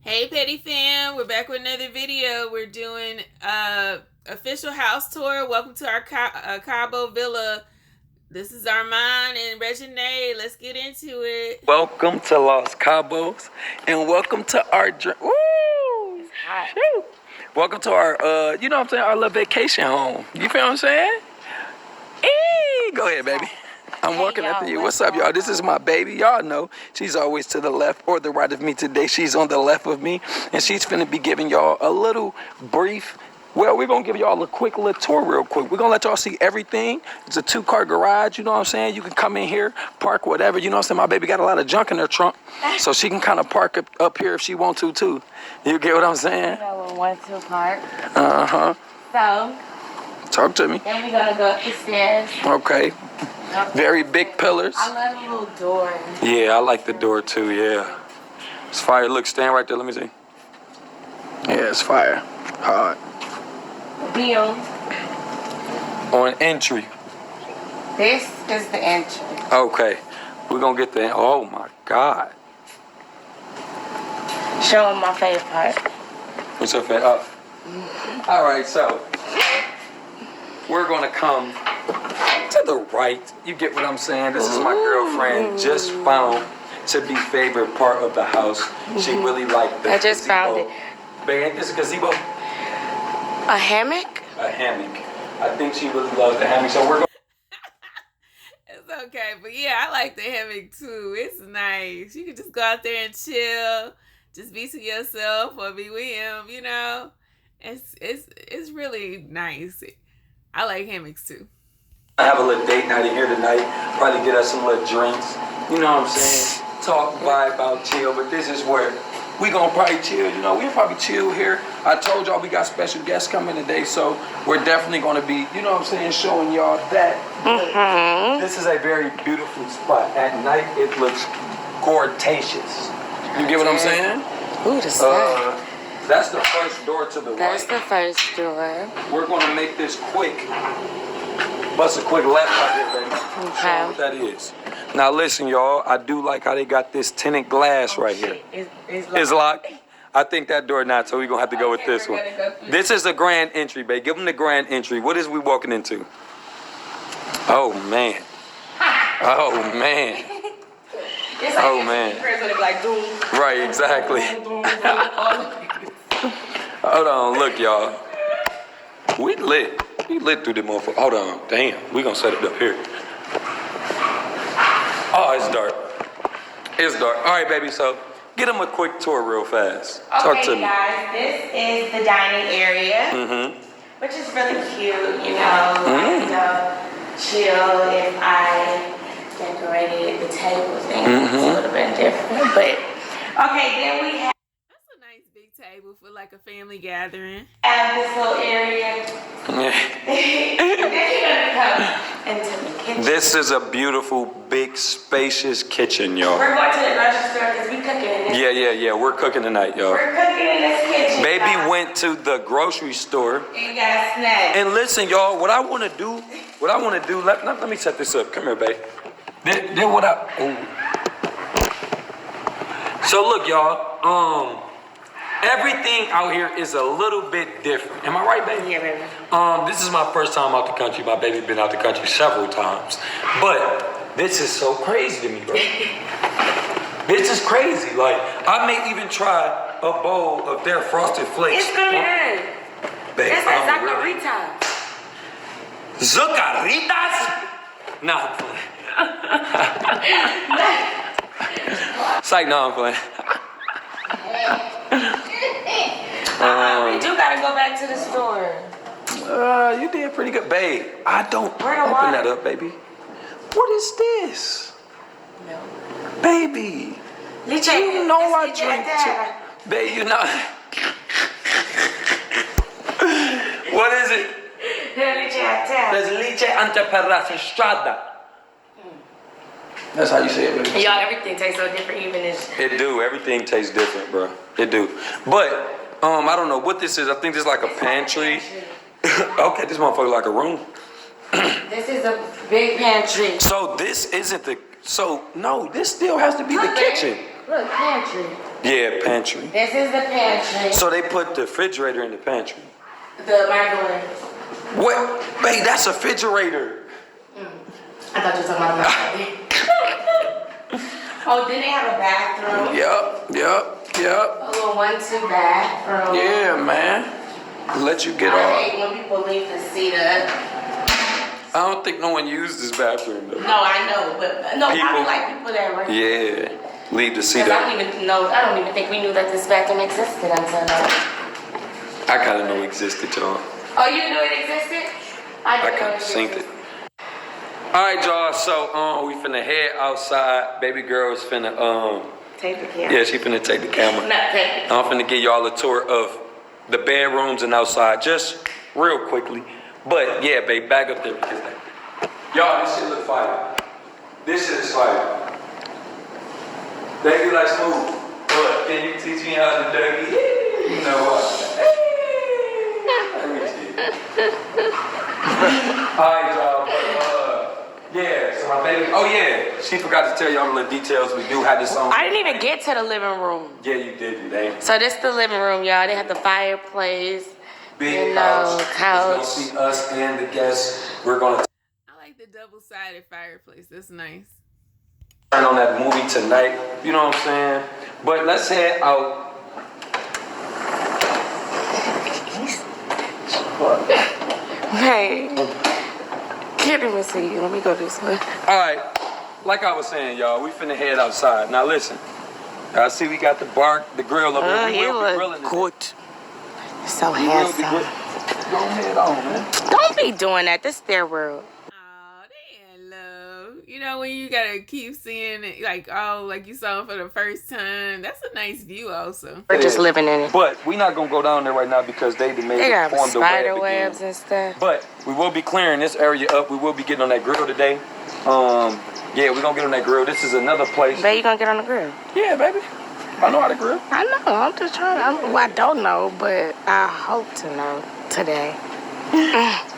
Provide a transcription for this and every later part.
Hey Petty Fam, we're back with another video. We're doing official house tour. Welcome to our Cabo Villa. This is Armon and Reginae. Let's get into it. Welcome to Los Cabos and welcome to our Woo! It's hot. Shoot. Welcome to our you know what I'm saying, our little vacation home. You feel what I'm saying? Go ahead, baby. I'm walking after you. What's up, y'all? This is my baby. Y'all know she's always to the left or the right of me. Today she's on the left of me, and she's finna be giving y'all a little brief. Well, we're gonna give y'all a quick little tour real quick. We're gonna let y'all see everything. It's a 2-car garage, you know what I'm saying? You can come in here, park whatever, you know what I'm saying? My baby got a lot of junk in her trunk, so she can kind of park up here if she want to, too. You get what I'm saying? You know, 1-2 park. Uh-huh. So, talk to me. then we're gonna go up the stairs. Okay. Very big pillars. I love the little door. Yeah, I like the door too, yeah. It's fire. Look, stand right there, let me see. Yeah, it's fire. Hard. Bill. On entry. This is the entry. Okay. We're gonna get the, oh my God. Show them my favorite part. What's your favorite? Oh. All right, so we're gonna come to the right. You get what I'm saying? This is my girlfriend, just found to be favorite part of the house. She really liked the I just found it. Babe, ain't this a gazebo? A hammock? A hammock. I think she really loves the hammock, so we're going. It's okay, but yeah, I like the hammock too. It's nice. You can just go out there and chill, just be to yourself or be with him. You know, it's really nice. I like hammocks too. I have a little date night in here tonight. Probably get us some little drinks. You know what I'm saying? Talk, vibe out, chill. But this is where we gonna probably chill. You know, we'll probably chill here. I told y'all we got special guests coming today, so we're definitely gonna be, you know what I'm saying, showing y'all that. This is a very beautiful spot. At night, it looks gorgeous. You get what I'm saying? Ooh, the sun. That's the first door to the right. That's the first door. We're gonna make this quick. Bust a quick left right here, baby. Okay. Show what that is. Now listen, y'all. I do like how they got this tinted glass right here. It's locked. I think that door not, so we're going to have to go with this one. This is the grand entry, babe. Give them the grand entry. What is we walking into? Oh, man. Oh, man. Oh, man. Right, exactly. Hold on. Look, y'all. We lit. We lit through the motherfucker. Hold on. Damn. We gonna set it up here. Oh, it's dark. It's dark. All right, baby. So, get them a quick tour real fast. Talk to me. Okay, guys. This is the dining area, which is really cute. You know, chill. If I decorated the table thing, it's a little bit different. But okay, then we have. Table for like a family gathering. Have this little area. Then you're gonna come into the kitchen. This is a beautiful, big, spacious kitchen, y'all. We're going to the grocery store because we cooking in this. Yeah. We're cooking tonight, y'all. We're cooking in this kitchen. Baby went to the grocery store. And got a snack. And listen, y'all, what I want to do, let me set this up. Come here, babe. Then what So look, y'all, everything out here is a little bit different. Am I right, baby? Yeah, baby. This is my first time out the country. My baby's been out the country several times. But this is so crazy to me, bro. This is crazy. Like, I may even try a bowl of their frosted flakes. It's really good. Babe, It's like Zacarita. Zucaritas? No, I'm playing. Psych, no, I'm playing. We do gotta go back to the store. You did pretty good, babe. I don't open that up, baby. What is this? No. Baby. You know I drink too. Babe, you know. What is it? There's leche anteperrastrada. That's how you say it, baby. Y'all, everything tastes so different, even if... It do. Everything tastes different, bro. It do. But, I don't know what this is. I think this is like a pantry. Okay, this motherfucker like a room. This is a big pantry. So this isn't the... So, no, this still has to be the kitchen. Look, pantry. Yeah, pantry. This is the pantry. So they put the refrigerator in the pantry. The microwave. What? Babe, that's a refrigerator. I thought you were talking about the microwave. Oh, then they have a bathroom. Yep. A little 1-2 bathroom. Yeah, man. Let you get I off. hate when people leave the seat up. I don't think no one used this bathroom though. No, I know, but no, probably like people that work. Yeah. Leave the seat I up. don't even know. I don't even think we knew that this bathroom existed until now. I kind of know it existed, y'all. Oh, you knew it existed? I I kind of synced it. All right, y'all. So we finna head outside. Baby girl is finna Take the camera. Yeah, she finna take the camera. Not take it. I'm finna give y'all a tour of the bedrooms and outside, just real quickly. But yeah, babe, back up there because y'all, this shit look fire. This shit is fire. Baby, like smooth. What? Can you teach me how to Dougie? You know what? Let me see. Alright, y'all. But, yeah, so my baby. Oh, yeah. She forgot to tell y'all the little details. We do have this on. I didn't even get to the living room. Yeah, you did, you did. So this is the living room, y'all. They have the fireplace. Big couch. You're gonna see us and the guests. We're gonna I like the double-sided fireplace. That's nice. turn on that movie tonight. You know what I'm saying? But let's head out. Hey, can't even see you. Let me go this way. All right, like I was saying, y'all, we finna head outside. Now listen, I see we got the grill up here. We will be grilling today. So handsome. Go ahead on, man. Don't be doing that. This is their world. Oh, they in love. You know when you gotta keep seeing it, like like you saw it for the first time. That's a nice view, also. We're just living in it. But we're not gonna go down there right now because they got formed the spider web webs again. and stuff. But we will be clearing this area up. We will be getting on that grill today. Yeah, we're gonna get on that grill. This is another place. Babe, you gonna get on the grill? Yeah, baby. I know how to grill. I know. I'm just trying. I don't know, but I hope to know today.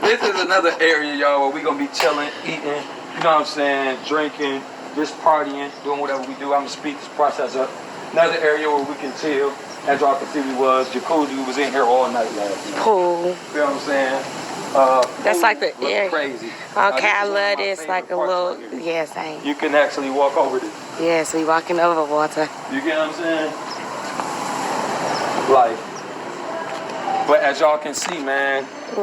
This is another area, y'all, where we gonna be chilling, eating, you know what I'm saying, drinking, just partying, doing whatever we do. I'm gonna speed this process up. Another area where we can chill. As y'all can see, jacuzzi was in here all night last night. Cool. You know what I'm saying? That's like the area. Crazy. Okay, I love this. Like a little, yeah, same. You can actually walk over this. Yes, we walking over water. You get what I'm saying? Like, but as y'all can see, man, Ooh,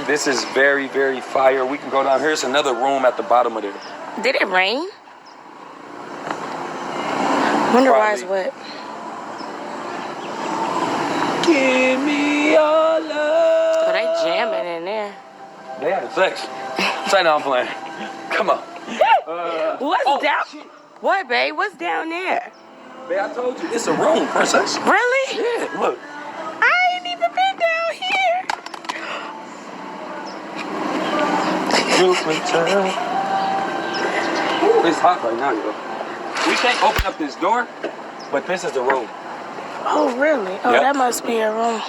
this is very, very fire. We can go down here. It's another room at the bottom of there. Did it rain? Wonder why it's wet. Give me your love. Oh, they jamming in there. They having sex. Say no, I'm playing. Come on. What's down? Shit. What, babe? What's down there? Babe, I told you it's a room, princess. Really? Yeah, look. I ain't even been down here. Ooh, it's hot right now, yo. We can't open up this door, but this is the room. Oh, really? Oh, yep. That must be a room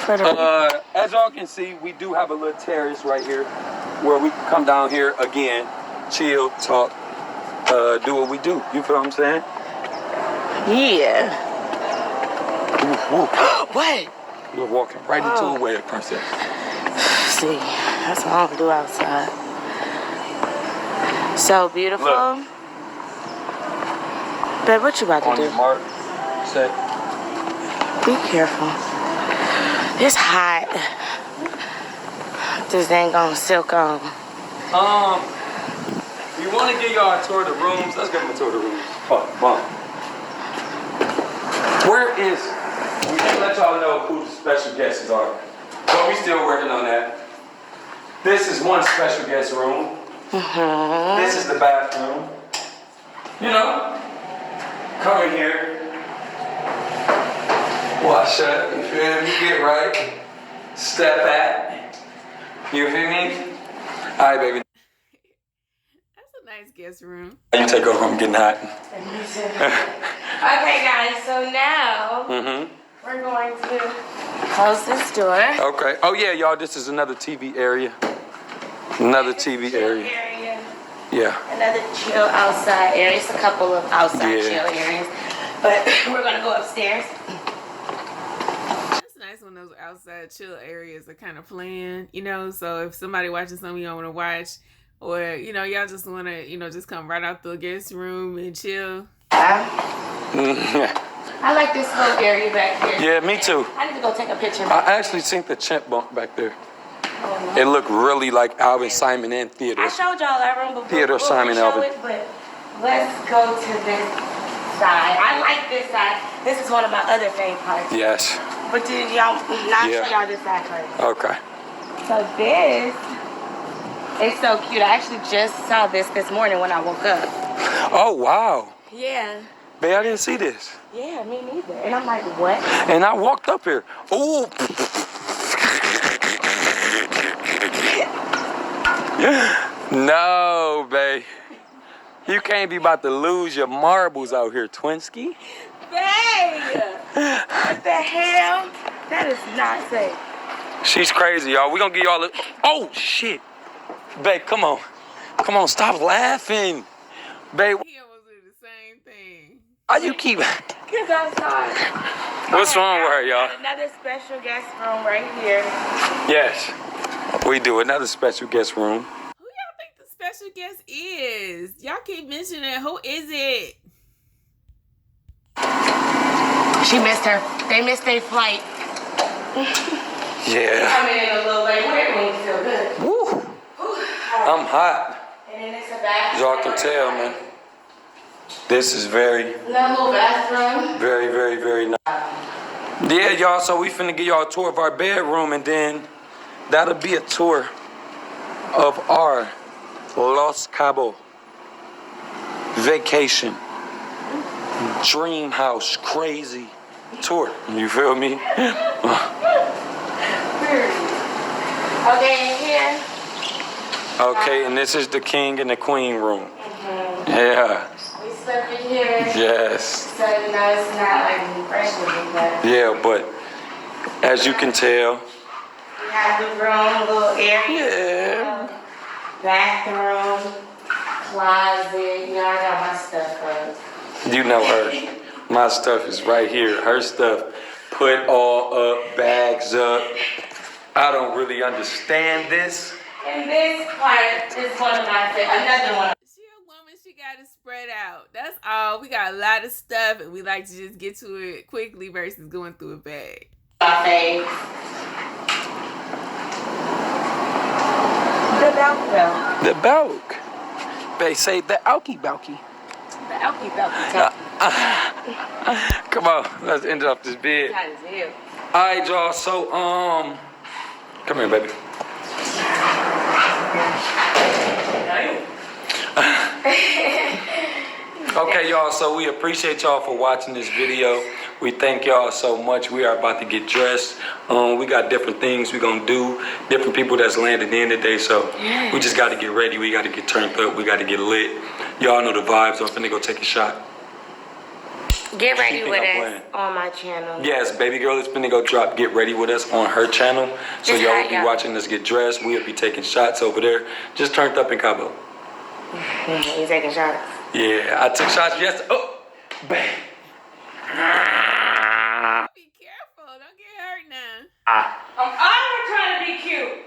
for the as y'all can see, we do have a little terrace right here where we can come down here again, chill, talk, do what we do. You feel what I'm saying? Yeah. Ooh. What? We're walking right into a web, princess. See, that's what I don't do outside. So beautiful. Look. Babe, what you about to On do? your mark, set. Be careful. It's hot. This ain't gonna silk on. We want to give y'all a tour of the rooms. Let's give them a tour of the rooms. Oh, bump. Where is? We didn't let y'all know who the special guests are, but we still working on that. This is one special guest room. This is the bathroom. You know, come in here. Wash up, you feel me? Get right. Step at. You feel me? All right, baby. That's a nice guest room. You take over, I'm getting hot. Okay, guys, so now we're going to close this door. Okay. Oh, yeah, y'all, this is another TV area. Another TV area. Yeah. Another chill outside area. It's a couple of outside chill areas. But we're gonna go upstairs. It's nice when those outside chill areas are kind of planned, you know. So if somebody watching something you don't want to watch, or you know, y'all just want to, you know, just come right out the guest room and chill. I like this whole area back here. Yeah, me too. I need to go take a picture. I actually seen the chimp bunk back there. It looked really like Alvin Simon and Theodore. I showed y'all that room before. Theodore Simon Alvin. But let's go to this side. I like this side. This is one of my other favorite parts. Yes. But did y'all not show y'all this side first? Okay. So this is so cute. I actually just saw this morning when I woke up. Oh, wow. Yeah. Babe, I didn't see this. Yeah, me neither. And I'm like, what? And I walked up here. Ooh. No, babe. You can't be about to lose your marbles out here, Twinsky. Babe! What the hell? That is not safe. She's crazy, y'all. We gonna get y'all a... Oh, shit. Babe, come on. Come on, stop laughing. Babe. He almost did the same thing. Why you keep... Because I saw it. What's wrong with her, y'all? Another special guest room right here. Yes. We do another special guest room. Who y'all think the special guest is? Y'all keep mentioning it. Who is it? She missed her. They missed their flight. Yeah. Coming in a little late. We're going to feel good. Woo. I'm hot. And then it's a bathroom. Y'all can tell, man. This is very, Another little bathroom. very, very, very nice. Yeah, y'all, so we finna give y'all a tour of our bedroom, and then that'll be a tour of our Los Cabo vacation dream house crazy tour. You feel me? Okay, in here. Okay, and this is the king and the queen room. Yeah. We slept in here. Yes. So, you know, it's not like refreshing, but Yeah, but as you can tell. we have the room, little area. Yeah. Bathroom, closet. You know, I got my stuff up. You know her. My stuff is right here. Her stuff put all up, bags up. I don't really understand this. And this part is one of my favorites. Another one. She a woman, she got it spread out. That's all. We got a lot of stuff and we like to just get to it quickly versus going through a bag. My favorite. The balcony. The bulk. They say the alky balky. The alky balcony. Come on, let's end up this bed. Hot as hell. All right, y'all. So, come here, baby. Okay, y'all, so we appreciate y'all for watching this video. We thank y'all so much. We are about to get dressed. We got different things we're gonna do, different people that's landed in today, so we just gotta get ready. We gotta get turned up. We gotta get lit. Y'all know the vibes. I'm finna go take a shot. Get ready Keeping with up us playing. on my channel. Yes, baby girl is finna go drop Get Ready With Us on her channel. So Just y'all hot, will be y'all. watching us get dressed. We'll be taking shots over there. Just turned up in Cabo. You taking shots? Yeah, I took shots yesterday. Oh, bang. Be careful. Don't get hurt now. I'm always trying to be cute.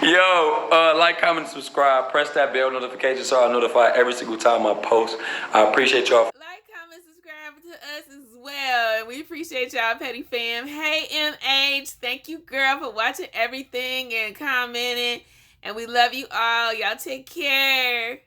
Yo, like, comment, subscribe. Press that bell notification so I'm notified every single time I post. I appreciate y'all. Like, comment, subscribe to us as well. And we appreciate y'all, Petty Fam. Hey, MH. Thank you, girl, for watching everything and commenting. And we love you all. Y'all take care.